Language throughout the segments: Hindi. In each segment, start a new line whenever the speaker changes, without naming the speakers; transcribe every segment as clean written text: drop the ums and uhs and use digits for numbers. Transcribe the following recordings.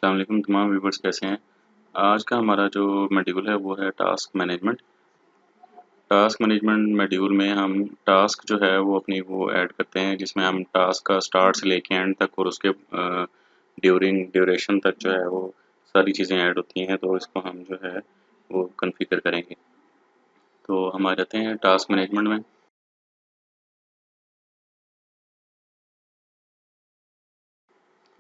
अस्सलाम वालेकुम तमाम व्यूवर्स, कैसे हैं। आज का हमारा जो मॉड्यूल है वो है task management. Task management module में हम टास्क जो है वो अपनी वो ऐड करते हैं, जिसमें हम टास्क का स्टार्ट से लेके एंड तक और उसके ड्यूरेशन तक जो है वो सारी चीज़ें ऐड होती हैं। तो इसको हम जो है वो कॉन्फ़िगर करेंगे। तो हम आ जाते हैं टास्क मैनेजमेंट में।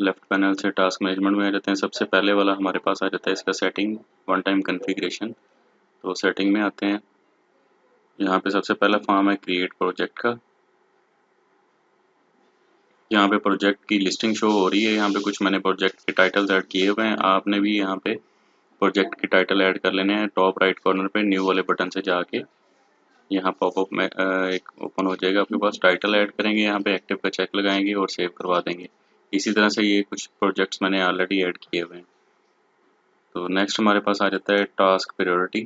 लेफ्ट पैनल से टास्क मैनेजमेंट में आ जाते हैं। सबसे पहले वाला हमारे पास आ जाता है इसका सेटिंग, वन टाइम कॉन्फ़िगरेशन। तो सेटिंग में आते हैं। यहाँ पे सबसे पहला फॉर्म है क्रिएट प्रोजेक्ट का। यहाँ पे प्रोजेक्ट की लिस्टिंग शो हो रही है। यहाँ पे कुछ मैंने प्रोजेक्ट के टाइटल्स ऐड किए हुए हैं। आपने भी यहाँ पे प्रोजेक्ट के टाइटल ऐड कर लेने हैं। टॉप राइट कॉर्नर पे न्यू वाले बटन से जाके यहाँ पॉपअप में एक ओपन हो जाएगा आपके पास। टाइटल ऐड करेंगे, यहाँ पे एक्टिव का चेक लगाएंगे और सेव करवा देंगे। इसी तरह से ये कुछ प्रोजेक्ट्स मैंने ऑलरेडी ऐड किए हुए हैं। तो नेक्स्ट हमारे पास आ जाता है टास्क प्रायोरिटी।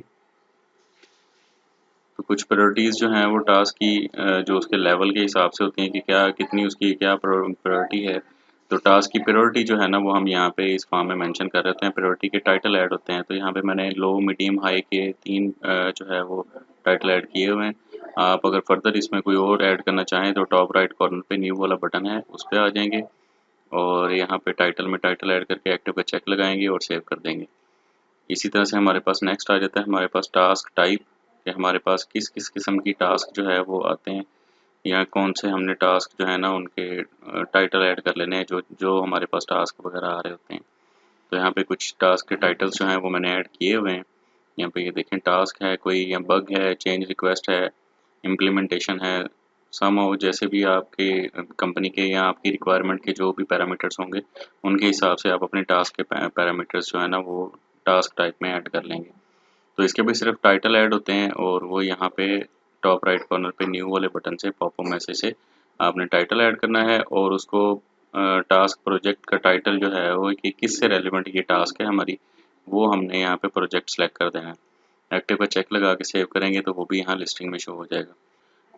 तो कुछ प्रायोरिटीज़ जो हैं वो टास्क की जो उसके लेवल के हिसाब से होती हैं कि क्या कितनी उसकी क्या प्रायोरिटी है। तो टास्क की प्रायोरिटी जो है ना वो हम यहाँ पे इस फॉर्म में मेंशन कर रहे हैं। प्रायोरिटी के टाइटल ऐड होते हैं। तो यहाँ पे मैंने लो मीडियम हाई के 3 जो है वो टाइटल ऐड किए हुए हैं। आप अगर फर्दर इसमें कोई और ऐड करना चाहें तो टॉप राइट कॉर्नर पे न्यू वाला बटन है, उस पर आ जाएंगे और यहाँ पे टाइटल में टाइटल ऐड करके एक्टिव का चेक लगाएंगे और सेव कर देंगे। इसी तरह से हमारे पास नेक्स्ट आ जाता है हमारे पास टास्क टाइप, कि हमारे पास किस किस किस्म की टास्क जो है वो आते हैं, या कौन से हमने टास्क जो है ना उनके टाइटल ऐड कर लेने हैं जो जो हमारे पास टास्क वगैरह आ रहे होते हैं। तो यहाँ पे कुछ टास्क के टाइटल्स जो हैं वो मैंने ऐड किए हुए हैं। यहाँ पे ये देखें, टास्क है कोई, या बग है, चेंज रिक्वेस्ट है, इम्प्लीमेंटेशन है, सम हो, जैसे भी आपके कंपनी के या आपकी रिक्वायरमेंट के जो भी पैरामीटर्स होंगे उनके हिसाब से आप अपने टास्क के पैरामीटर्स जो है ना वो टास्क टाइप में ऐड कर लेंगे। तो इसके भी सिर्फ टाइटल ऐड होते हैं और वो यहाँ पे टॉप राइट कॉर्नर पे न्यू वाले बटन से पॉपअप मैसेज से आपने टाइटल ऐड करना है और उसको टास्क प्रोजेक्ट का टाइटल जो है वो कि किस से रेलिवेंट ये टास्क है हमारी, वो हमने यहाँ पे प्रोजेक्ट सेलेक्ट कर देना है। एक्टिव का चेक लगा के सेव करेंगे तो वो भी यहाँ लिस्टिंग में शो हो जाएगा।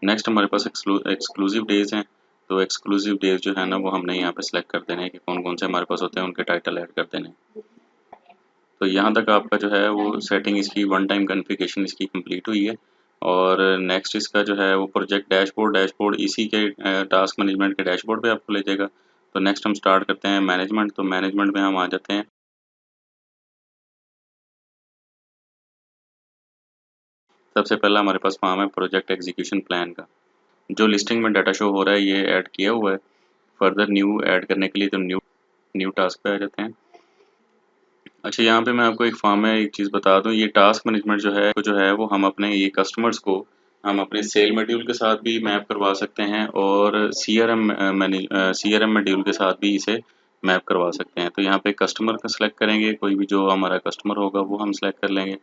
नेक्स्ट हमारे पास एक्सक्लूसिव डेज हैं। तो एक्सक्लूसिव डेज जो है ना वो हमने यहाँ पे सिलेक्ट कर देने हैं कि कौन कौन से हमारे पास होते हैं, उनके टाइटल ऐड कर देने हैं। तो यहाँ तक आपका जो है वो सेटिंग इसकी वन टाइम कॉन्फ़िगरेशन इसकी कंप्लीट हुई है। और नेक्स्ट इसका जो है वो प्रोजेक्ट डैशबोर्ड इसी के टास्क मैनेजमेंट के डैशबोर्ड पे आपको ले जाएगा। तो नेक्स्ट हम स्टार्ट करते हैं मैनेजमेंट। तो मैनेजमेंट में हम आ जाते हैं। सबसे पहला हमारे पास फॉर्म है प्रोजेक्ट एग्जीक्यूशन प्लान का। जो लिस्टिंग में डाटा शो हो रहा है ये ऐड किया हुआ है। फर्दर न्यू ऐड करने के लिए तो न्यू न्यू टास्क पे आ जाते हैं। अच्छा, यहाँ पे मैं आपको एक फॉर्म में एक चीज़ बता दूँ, ये टास्क मैनेजमेंट जो है वो हम अपने ये कस्टमर्स को हम अपने सेल मॉड्यूल के साथ भी मैप करवा सकते हैं और सीआरएम मॉड्यूल के साथ भी इसे मैप करवा सकते हैं। तो यहाँ पे कस्टमर का सिलेक्ट करेंगे, कोई भी जो हमारा कस्टमर होगा वो हम सिलेक्ट कर लेंगे।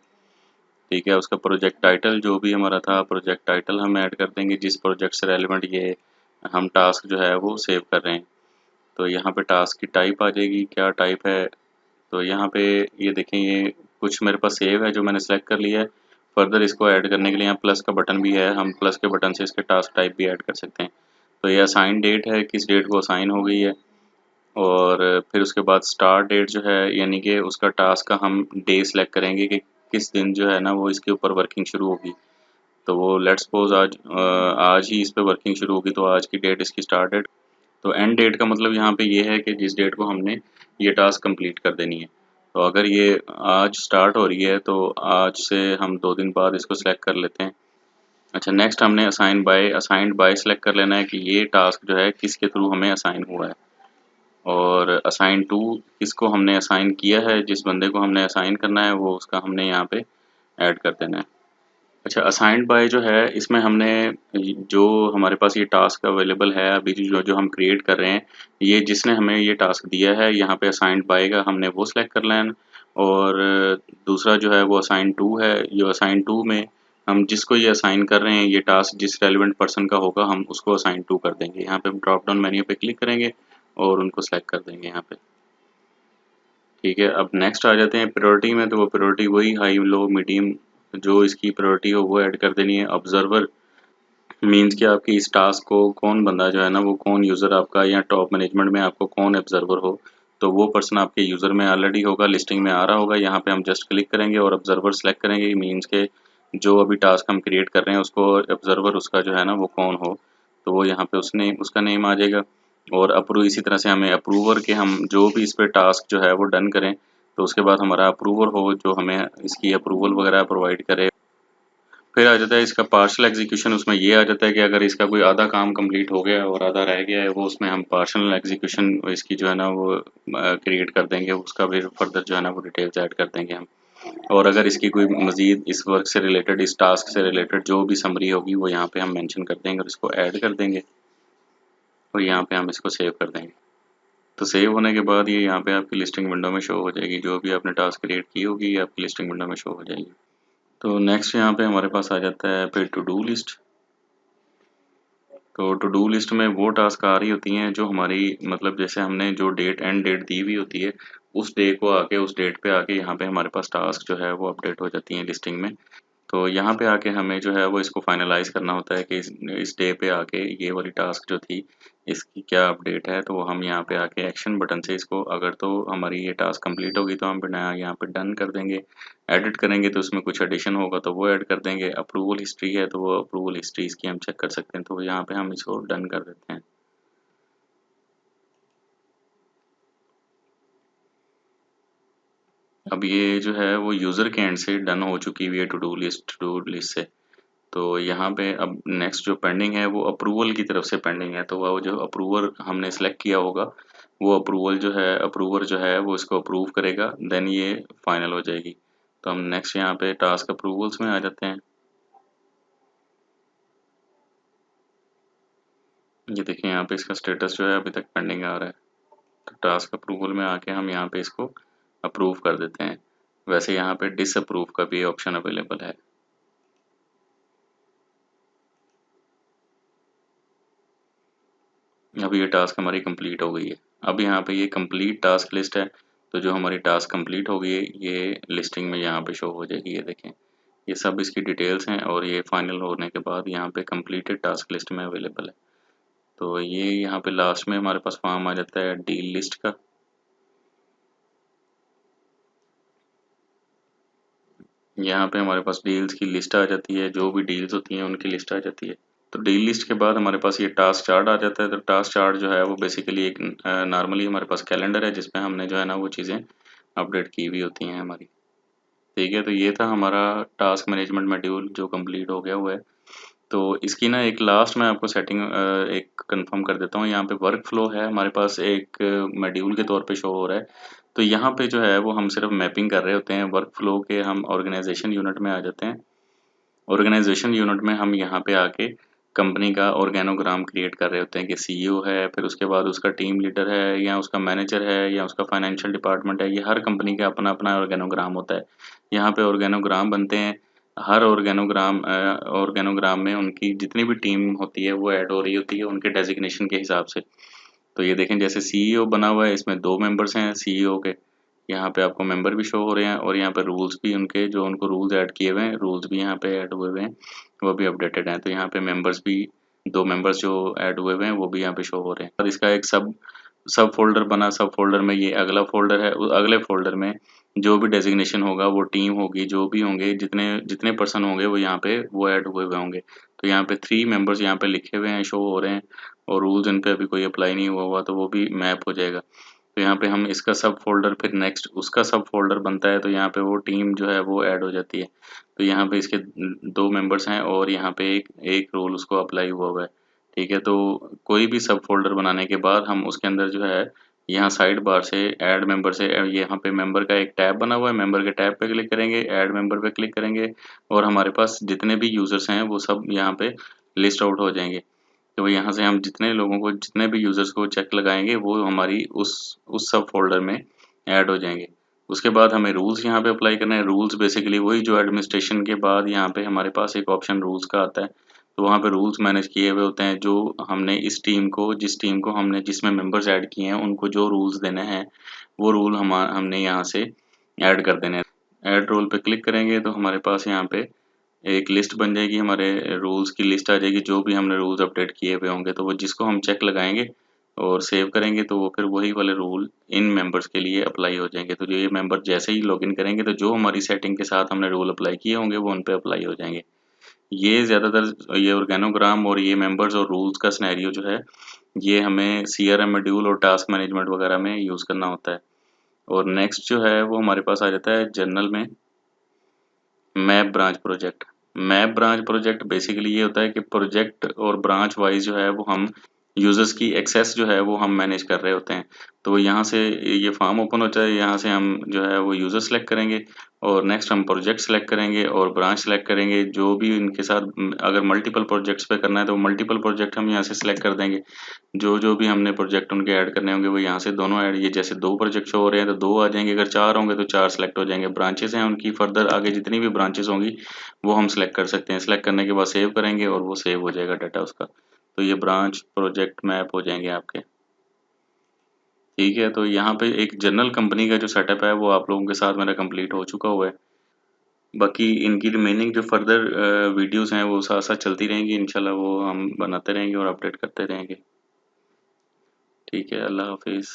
ठीक है, उसका प्रोजेक्ट टाइटल जो भी हमारा था प्रोजेक्ट टाइटल हम ऐड कर देंगे जिस प्रोजेक्ट से रेलिवेंट ये हम टास्क जो है वो सेव कर रहे हैं। तो यहाँ पे टास्क की टाइप आ जाएगी, क्या टाइप है। तो यहाँ पे ये देखें, ये कुछ मेरे पास सेव है जो मैंने सेलेक्ट कर लिया है। फर्दर इसको ऐड करने के लिए यहाँ प्लस का बटन भी है, हम प्लस के बटन से इसके टास्क टाइप भी ऐड कर सकते हैं। तो ये असाइन डेट है, किस डेट को असाइन हो गई है। और फिर उसके बाद स्टार्ट डेट जो है यानी कि उसका टास्क का हम डे सेलेक्ट करेंगे कि किस दिन जो है ना वो इसके ऊपर वर्किंग शुरू होगी। तो वो लेट्स सपोज आज ही इस पे वर्किंग शुरू होगी, तो आज की डेट इसकी स्टार्ट डेट। तो एंड डेट का मतलब यहाँ पे ये है कि जिस डेट को हमने ये टास्क कंप्लीट कर देनी है। तो अगर ये आज स्टार्ट हो रही है तो आज से हम 2 दिन बाद इसको सिलेक्ट कर लेते हैं। अच्छा, नेक्स्ट हमने असाइंड बाय सेलेक्ट कर लेना है कि ये टास्क जो है किसके थ्रू हमें असाइन हुआ है। और असाइन टू किसको हमने असाइन किया है, जिस बंदे को हमने असाइन करना है वो उसका हमने यहाँ पे ऐड कर देना है। अच्छा, असाइन्ड बाय जो है इसमें हमने जो हमारे पास ये टास्क अवेलेबल है अभी जो जो हम क्रिएट कर रहे हैं, ये जिसने हमें ये टास्क दिया है यहाँ पे असाइन्ड बाय का हमने वो सिलेक्ट कर लेना। और दूसरा जो है वो असाइन टू है। जो असाइन टू में हम जिसको ये असाइन कर रहे हैं ये टास्क जिस रेलिवेंट पर्सन का होगा हम उसको असाइन टू कर देंगे। यहाँ पे ड्रॉप डाउन मेन्यू पे क्लिक करेंगे और उनको सेलेक्ट कर देंगे यहाँ पे। ठीक है, अब नेक्स्ट आ जाते हैं प्रायोरिटी में। तो वो प्रायोरिटी वही हाई लो मीडियम जो इसकी प्रायोरिटी हो वो ऐड कर देनी है। ऑब्जर्वर मीन्स कि आपकी इस टास्क को कौन बंदा जो है ना वो कौन यूज़र आपका या टॉप मैनेजमेंट में आपको कौन ऑब्जर्वर हो तो वो पर्सन आपके यूज़र में ऑलरेडी होगा, लिस्टिंग में आ रहा होगा। यहाँ पे हम जस्ट क्लिक करेंगे और ऑब्जर्वर सेलेक्ट करेंगे, मीन्स के जो अभी टास्क हम क्रिएट कर रहे हैं उसको ऑब्जर्वर उसका जो है ना वो कौन हो, तो वो यहाँ पे उसने उसका नेम आ जाएगा। और अप्रूव इसी तरह से हमें अप्रूवर के हम जो भी इस पे टास्क जो है वो डन करें, तो उसके बाद हमारा अप्रूवर हो जो हमें इसकी अप्रूवल वगैरह प्रोवाइड करे। फिर आ जाता है इसका पार्शल एग्जीक्यूशन। उसमें ये आ जाता है कि अगर इसका कोई आधा काम कंप्लीट हो गया है और आधा रह गया है, वो उसमें हम पार्शल एग्जीक्यूशन इसकी जो है ना वो क्रिएट कर देंगे, उसका फिर फर्दर जो है ना वो डिटेल्स ऐड कर देंगे हम। और अगर इसकी कोई मज़ीद इस वर्क से रिलेटेड, इस टास्क से रिलेटेड जो भी समरी होगी वो यहाँ पे हम मेंशन कर देंगे और इसको ऐड कर देंगे और यहाँ पे हम इसको सेव कर देंगे। तो सेव होने के बाद ये यहाँ पे आपकी लिस्टिंग विंडो में शो हो जाएगी, जो भी आपने टास्क क्रिएट की होगी ये आपकी लिस्टिंग विंडो में शो हो जाएगी। तो नेक्स्ट यहाँ पे हमारे पास आ जाता है फिर टू डू लिस्ट। तो टू डू लिस्ट में वो टास्क आ रही होती हैं जो हमारी मतलब जैसे हमने जो डेट एंड डेट दी हुई होती है, उस डे को आके उस डेट पे आके यहाँ पे हमारे पास टास्क जो है वो अपडेट हो जाती हैं लिस्टिंग में। तो यहाँ पे आके हमें जो है वो इसको फाइनलाइज करना होता है कि इस डे पे आके ये वाली टास्क जो थी इसकी क्या अपडेट है। तो वो हम यहाँ पे आके एक्शन बटन से इसको, अगर तो हमारी ये टास्क कंप्लीट होगी तो हम बिना यहाँ पे डन कर देंगे। एडिट करेंगे तो उसमें कुछ एडिशन होगा तो वो ऐड कर देंगे। अप्रूवल हिस्ट्री है तो वो अप्रूवल हिस्ट्री इसकी हम चेक कर सकते हैं, तो यहाँ पे हम इसको डन कर देते हैं। अब ये जो है वो यूज़र के एंड से डन हो चुकी हुई है टू डू लिस्ट से। तो यहाँ पे अब नेक्स्ट जो पेंडिंग है वो अप्रूवल की तरफ से पेंडिंग है, तो वो जो अप्रूवर हमने सेलेक्ट किया होगा वो अप्रूवल जो है अप्रूवर जो है वो इसको अप्रूव करेगा, देन ये फाइनल हो जाएगी। तो हम नेक्स्ट यहाँ पे टास्क अप्रूवल्स में आ जाते हैं। ये देखिए यहाँ पे इसका स्टेटस जो है अभी तक पेंडिंग आ रहा है। तो टास्क अप्रूवल में आके हम यहाँ पे इसको अप्रूव कर देते हैं। वैसे यहाँ पे डिसअप्रूव का भी ऑप्शन अवेलेबल है। अब ये टास्क हमारी कंप्लीट हो गई है। अब यहाँ पे ये कंप्लीट टास्क लिस्ट है, तो जो हमारी टास्क कंप्लीट हो गई है ये लिस्टिंग में यहाँ पे शो हो जाएगी। ये देखें, ये सब इसकी डिटेल्स हैं और ये फाइनल होने के बाद यहाँ पे कंप्लीटेड टास्क लिस्ट में अवेलेबल है। तो ये यहाँ पे लास्ट में हमारे पास फॉर्म आ जाता है डील लिस्ट का। यहाँ पे हमारे पास डील्स की लिस्ट आ जाती है, जो भी डील्स होती हैं उनकी लिस्ट आ जाती है। तो डील लिस्ट के बाद हमारे पास ये टास्क चार्ट आ जाता है। तो टास्क चार्ट जो है वो बेसिकली एक नॉर्मली हमारे पास कैलेंडर है जिसमें हमने जो है ना वो चीज़ें अपडेट की हुई होती हैं हमारी। ठीक है, तो ये था हमारा टास्क मैनेजमेंट मॉड्यूल जो कंप्लीट हो गया हुआ है। तो इसकी ना एक लास्ट में आपको सेटिंग एक कंफर्म कर देता हूँ। यहाँ पे वर्क फ्लो है हमारे पास एक मॉड्यूल के तौर पे शो हो रहा है। तो यहाँ पे जो है वो हम सिर्फ मैपिंग कर रहे होते हैं वर्क फ्लो के। हम ऑर्गेनाइजेशन यूनिट में आ जाते हैं। ऑर्गेनाइजेशन यूनिट में हम यहाँ पे आके कंपनी का ऑर्गेनोग्राम क्रिएट कर रहे होते हैं कि सीईओ है, फिर उसके बाद उसका टीम लीडर है या उसका मैनेजर है या उसका फाइनेंशियल डिपार्टमेंट है। ये हर कंपनी का अपना अपना ऑर्गेनोग्राम होता है। यहाँ पे ऑर्गेनोग्राम बनते हैं। हर ऑर्गेनोग्राम में उनकी जितनी भी टीम होती है वो ऐड हो रही होती है उनके डेजिग्नेशन के हिसाब से। तो ये देखें जैसे सीईओ बना हुआ है, इसमें 2 मेंबर्स हैं सीईओ के। यहाँ पे आपको मेंबर भी शो हो रहे हैं और यहाँ पे रूल्स भी उनके जो उनको रूल्स ऐड किए हुए हैं, रूल्स भी यहाँ पे ऐड हुए हुए हैं, वो भी अपडेटेड हैं। तो यहाँ पे मेंबर्स भी 2 मेंबर्स जो ऐड हुए हुए हैं वो भी यहाँ पे शो हो रहे हैं। और इसका एक सब सब फोल्डर बना, सब फोल्डर में ये अगला फोल्डर है। अगले फोल्डर में जो भी डेजिग्नेशन होगा, वो टीम होगी, जो भी होंगे, जितने जितने पर्सन होंगे वो यहाँ पे वो ऐड हुए हुए होंगे। तो यहाँ पे 3 मेंबर्स यहाँ पे लिखे हुए हैं, शो हो रहे हैं और रूल्स इन पे अभी कोई अप्लाई नहीं हुआ हुआ तो वो भी मैप हो जाएगा। तो यहाँ पे हम इसका सब फोल्डर, फिर नेक्स्ट उसका सब फोल्डर बनता है, तो यहाँ पे वो टीम जो है वो ऐड हो जाती है। तो यहाँ पे इसके 2 मेंबर्स हैं और यहाँ पे एक एक रोल उसको अप्लाई हुआ हुआ है। ठीक है, तो कोई भी सब फोल्डर बनाने के बाद हम उसके अंदर जो है यहाँ साइड बार से ऐड मेंबर से यहाँ पे मेंबर का एक टैब बना हुआ है, मेंबर के टैब पे क्लिक करेंगे, ऐड मेंबर पे क्लिक करेंगे और हमारे पास जितने भी यूजर्स हैं वो सब यहाँ पे लिस्ट आउट हो जाएंगे। तो यहाँ से हम जितने लोगों को, जितने भी यूजर्स को चेक लगाएंगे वो हमारी उस सब फोल्डर में ऐड हो जाएंगे। उसके बाद हमें रूल्स यहाँ पे अप्लाई करना है। रूल्स बेसिकली वही जो एडमिनिस्ट्रेशन के बाद यहाँ पे हमारे पास एक ऑप्शन रूल्स का आता है। तो वहाँ पे रूल्स मैनेज किए हुए होते हैं, जो हमने इस टीम को, जिस टीम को हमने जिसमें मेंबर्स ऐड किए हैं उनको जो रूल्स देने हैं वो रूल हमने यहाँ से ऐड कर देने हैं। ऐड रोल पे क्लिक करेंगे तो हमारे पास यहाँ पे एक लिस्ट बन जाएगी, हमारे रूल्स की लिस्ट आ जाएगी, जो भी हमने रूल्स अपडेट किए हुए होंगे। तो वो जिसको हम चेक लगाएंगे और सेव करेंगे तो वो फिर वही वाले रूल इन मेंबर्स के लिए अप्लाई हो जाएंगे। तो जो ये मेंबर जैसे ही लॉगिन करेंगे तो जो हमारी सेटिंग के साथ हमने रूल अप्लाई किए होंगे वो उन पे अप्लाई हो जाएंगे। ये ज़्यादातर ये ऑर्गेनोग्राम और ये मेंबर्स और रूल्स का सिनेरियो जो है ये हमें सीआरएम मॉड्यूल और टास्क मैनेजमेंट वगैरह में यूज़ करना होता है। और नेक्स्ट जो है वो हमारे पास आ जाता है जनरल में map branch project. Map branch project basically ये होता है कि प्रोजेक्ट और ब्रांच वाइज जो है वो हम यूजर्स की एक्सेस जो है वो हम मैनेज कर रहे होते हैं। तो यहाँ से ये फॉर्म ओपन होता है, यहाँ से हम जो है वो यूज़र सेलेक्ट करेंगे और नेक्स्ट हम प्रोजेक्ट सेलेक्ट करेंगे और ब्रांच सेलेक्ट करेंगे। जो भी इनके साथ अगर मल्टीपल प्रोजेक्ट्स पे करना है तो मल्टीपल प्रोजेक्ट हम यहाँ से सिलेक्ट कर देंगे। जो भी हमने प्रोजेक्ट उनके ऐड करने होंगे वो यहाँ से दोनों ऐड, ये जैसे 2 प्रोजेक्ट शो हो रहे हैं तो 2 आ जाएंगे, अगर 4 होंगे तो 4 सेलेक्ट हो जाएंगे। ब्रांचेस हैं उनकी फर्दर आगे जितनी भी ब्रांचेस होंगी वो हम सेलेक्ट कर सकते हैं। सेलेक्ट करने के बाद सेव करेंगे और वो सेव हो जाएगा डाटा उसका। तो ये ब्रांच प्रोजेक्ट मैप हो जाएंगे आपके। ठीक है, तो यहाँ पे एक जनरल कंपनी का जो सेटअप है वो आप लोगों के साथ मेरा कंप्लीट हो चुका हुआ है। बाकी इनकी रिमेनिंग जो फर्दर वीडियोस हैं वो साथ साथ चलती रहेंगी इंशाल्लाह, वो हम बनाते रहेंगे और अपडेट करते रहेंगे। ठीक है, अल्लाह हाफिज़।